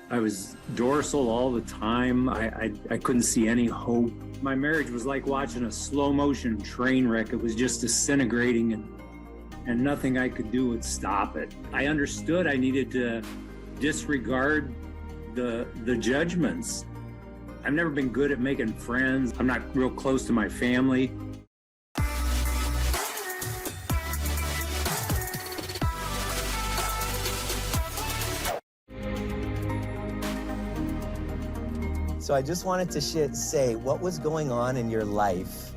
I was dorsal all the time. I couldn't see any hope. My marriage was like watching a slow motion train wreck. It was just disintegrating, and nothing I could do would stop it. I understood I needed to disregard the judgments. I've never been good at making friends. I'm not real close to my family. So I just wanted to say what was going on in your life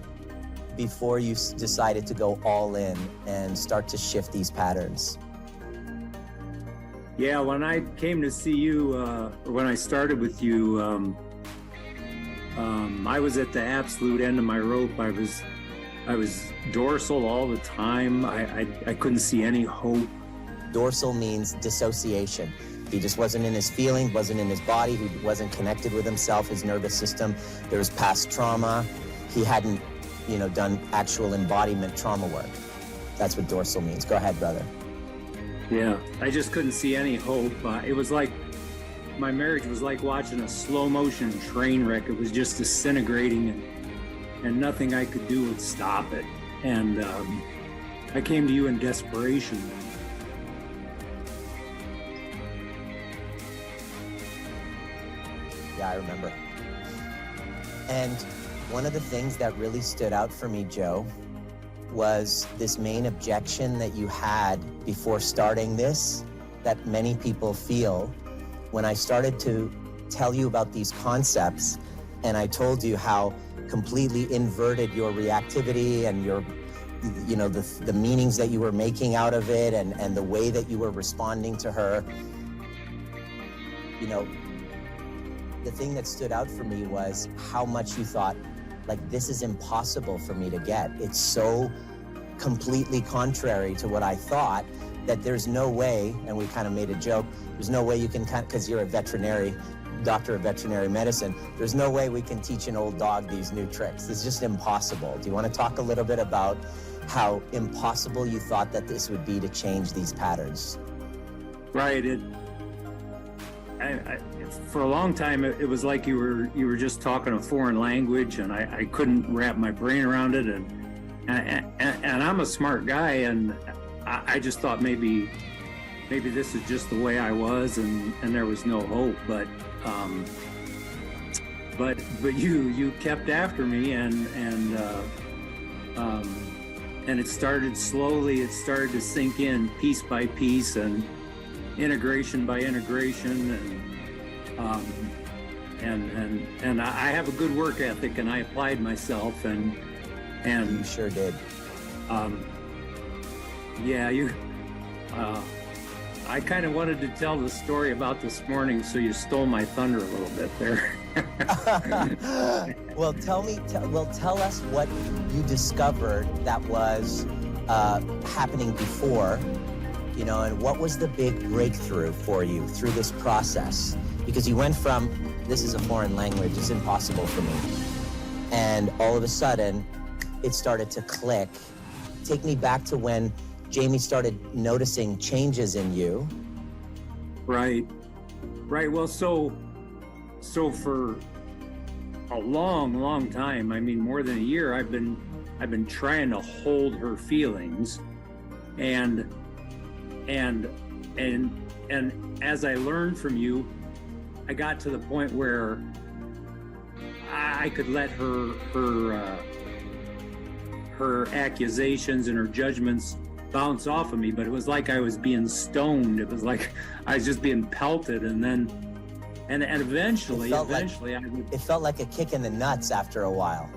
before you decided to go all in and start to shift these patterns. Yeah, when I came to see you, or when I started with you, I was at the absolute end of my rope. I was dorsal all the time. I couldn't see any hope. Dorsal means dissociation. He just wasn't in his feeling, wasn't in his body, he wasn't connected with himself, his nervous system. There was past trauma. He hadn't, done actual embodiment trauma work. That's what dorsal means. Go ahead, brother. Yeah, I just couldn't see any hope. It was like, my marriage was like watching a slow motion train wreck. It was just disintegrating, and nothing I could do would stop it. And I came to you in desperation. Yeah, I remember. And one of the things that really stood out for me, Joe, was this main objection that you had before starting this, that many people feel. When I started to tell you about these concepts, and I told you how completely inverted your reactivity and your, the meanings that you were making out of it, and the way that you were responding to her, the thing that stood out for me was how much you thought, like, this is impossible for me to get. It's so completely contrary to what I thought that there's no way, and we kind of made a joke, there's no way you can, because you're a doctor of veterinary medicine, there's no way we can teach an old dog these new tricks. It's just impossible. Do you want to talk a little bit about how impossible you thought that this would be to change these patterns? Right. For a long time, it was like you were just talking a foreign language, and I couldn't wrap my brain around it. And I'm a smart guy, and I just thought maybe this is just the way I was, and there was no hope. But you kept after me, and it started slowly. It started to sink in piece by piece, and integration by integration, and I have a good work ethic, and I applied myself, and you sure did. I kind of wanted to tell the story about this morning, so you stole my thunder a little bit there. Well, tell us what you discovered that was happening before. And what was the big breakthrough for you through this process? Because you went from, this is a foreign language, it's impossible for me, and all of a sudden, it started to click. Take me back to when Jamie started noticing changes in you. Right. Well, so for a long time, I mean, more than a year, I've been trying to hold her feelings, and as I learned from you, I got to the point where I could let her accusations and her judgments bounce off of me, but it was like I was being stoned. It was like I was just being pelted, and eventually it felt like a kick in the nuts after a while.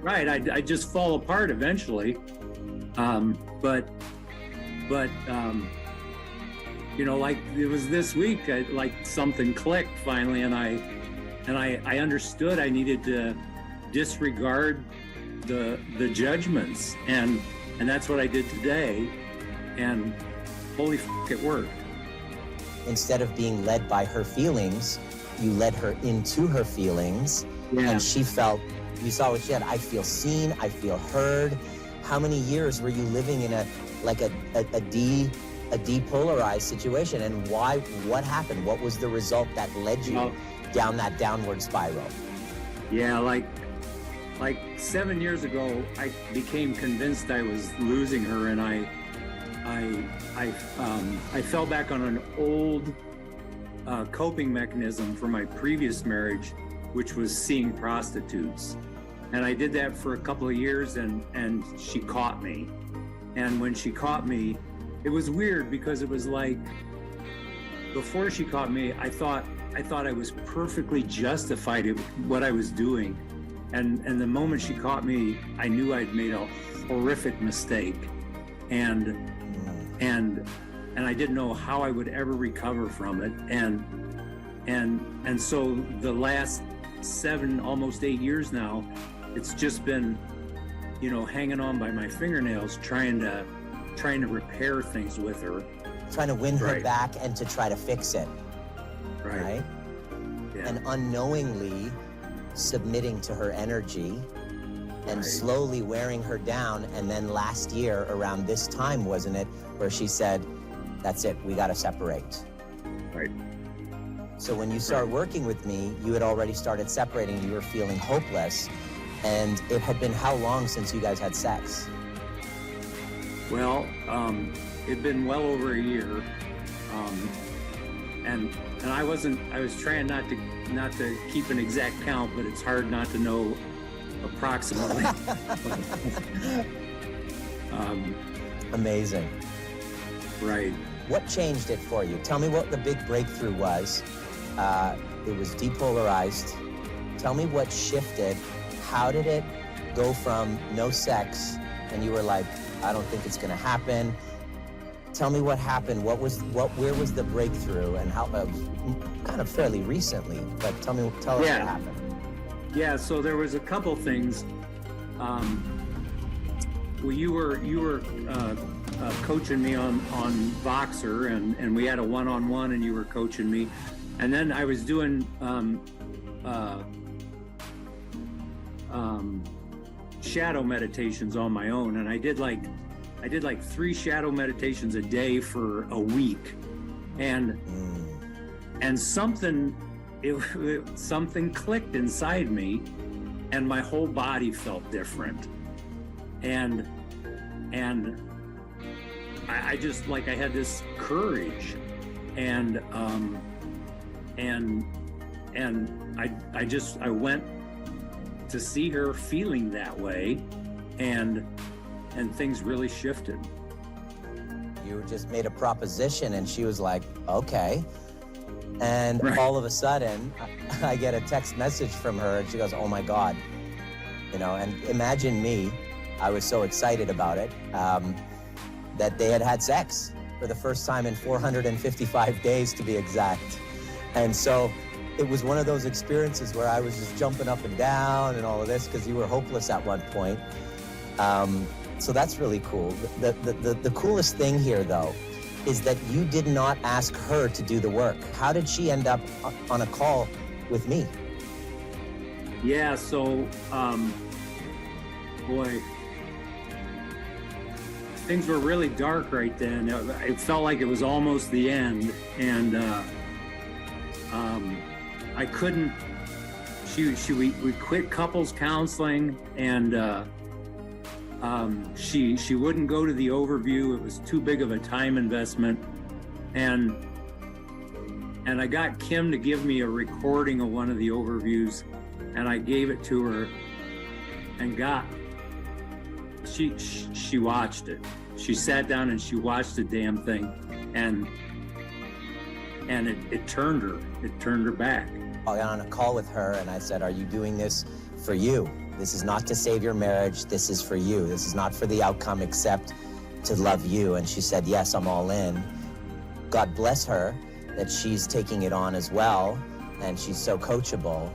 Right, I just fall apart eventually, but like it was this week, like something clicked finally, and I understood I needed to disregard the judgments, and that's what I did today, and holy f***, it worked. Instead of being led by her feelings, you led her into her feelings, and she felt, you saw what she had. I feel seen, I feel heard. How many years were you living in a a depolarized situation. And why? What happened? What was the result that led you down that downward spiral? Yeah, like 7 years ago, I became convinced I was losing her, and I fell back on an old coping mechanism from my previous marriage, which was seeing prostitutes. And I did that for a couple of years, and she caught me. And when she caught me, it was weird because it was like, before she caught me, I thought I was perfectly justified in what I was doing. And the moment she caught me, I knew I'd made a horrific mistake. And I didn't know how I would ever recover from it. And so the last 7, almost 8 years now, it's just been, hanging on by my fingernails, trying to repair things with her. Trying to win her back and to try to fix it. Right? Yeah. And unknowingly submitting to her energy and slowly wearing her down. And then last year around this time, wasn't it, where she said, that's it, we got to separate. Right. So when you started working with me, you had already started separating. You were feeling hopeless. And it had been how long since you guys had sex? Well, it'd been well over a year. And I was trying not to keep an exact count, but it's hard not to know approximately. Amazing. Right. What changed it for you? Tell me what the big breakthrough was. It was depolarized. Tell me what shifted. How did it go from no sex and you were like, I don't think it's gonna happen? Tell me what happened. Where was the breakthrough, and how? Kind of fairly recently, but tell us what happened. Yeah. So there was a couple things. Well, you were coaching me on Voxer, and we had a one-on-one, and you were coaching me, and then I was doing shadow meditations on my own, and I did like 3 shadow meditations a day for a week, and something clicked inside me, and my whole body felt different, and I just, like, I had this courage, and I went to see her feeling that way, and things really shifted. You just made a proposition and she was like, okay. And all of a sudden, I get a text message from her and she goes, oh my God. And imagine me, I was so excited about it, that they had sex for the first time in 455 days to be exact. And so it was one of those experiences where I was just jumping up and down and all of this because you were hopeless at one point. So that's really cool. The coolest thing here, though, is that you did not ask her to do the work. How did she end up on a call with me? Yeah, so, boy, things were really dark right then. It felt like it was almost the end, and I couldn't. We quit couples counseling, and she wouldn't go to the overview. It was too big of a time investment, and I got Kim to give me a recording of one of the overviews, and I gave it to her, and she watched it. She sat down and she watched the damn thing, and it turned her. It turned her back. I got on a call with her and I said, are you doing this for you? This is not to save your marriage. This is for you. This is not for the outcome except to love you. And she said, yes, I'm all in. God bless her that she's taking it on as well. And she's so coachable.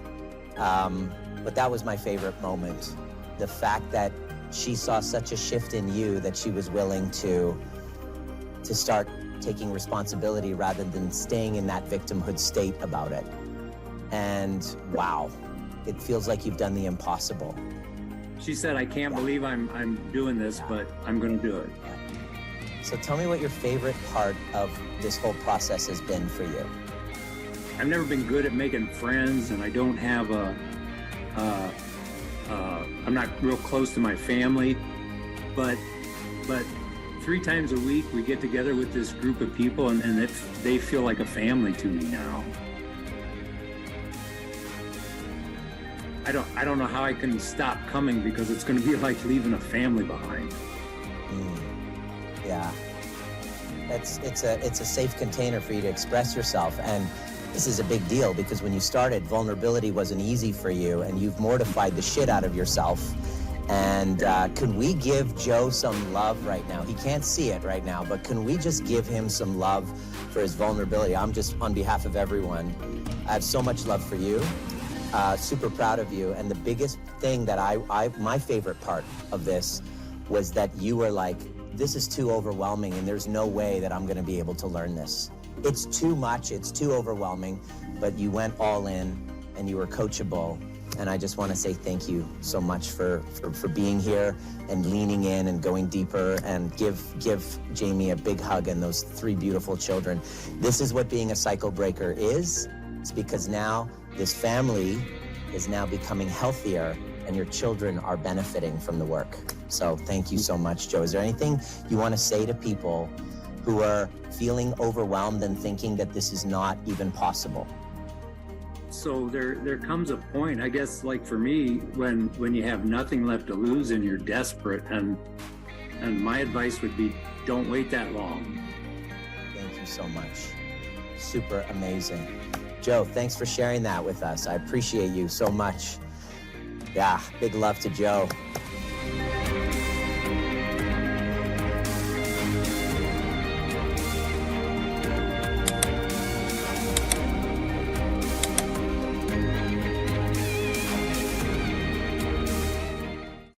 But that was my favorite moment. The fact that she saw such a shift in you that she was willing to start taking responsibility rather than staying in that victimhood state about it. And wow, it feels like you've done the impossible. She said, I can't believe I'm doing this, but I'm going to do it. So tell me what your favorite part of this whole process has been for you. I've never been good at making friends, and I don't have I'm not real close to my family, but 3 times a week we get together with this group of people, and they feel like a family to me now. I don't know how I can stop coming, because it's going to be like leaving a family behind. Yeah, it's a safe container for you to express yourself, and this is a big deal because when you started, vulnerability wasn't easy for you, and you've mortified the shit out of yourself. And can we give Joe some love right now? He can't see it right now, but can we just give him some love for his vulnerability? I'm just, on behalf of everyone, I have so much love for you. Super proud of you. And the biggest thing that my favorite part of this was that you were like, this is too overwhelming, and there's no way that I'm going to be able to learn this. It's too much, it's too overwhelming, but you went all in and you were coachable. And I just want to say thank you so much for being here and leaning in and going deeper, and give Jamie a big hug and those 3 beautiful children. This is what being a cycle breaker is. It's because now this family is now becoming healthier, and your children are benefiting from the work. So thank you so much, Joe. Is there anything you want to say to people who are feeling overwhelmed and thinking that this is not even possible? So there comes a point, I guess, like for me, when you have nothing left to lose and you're desperate, and my advice would be, don't wait that long. Thank you so much. Super amazing. Joe, thanks for sharing that with us. I appreciate you so much. Yeah, big love to Joe.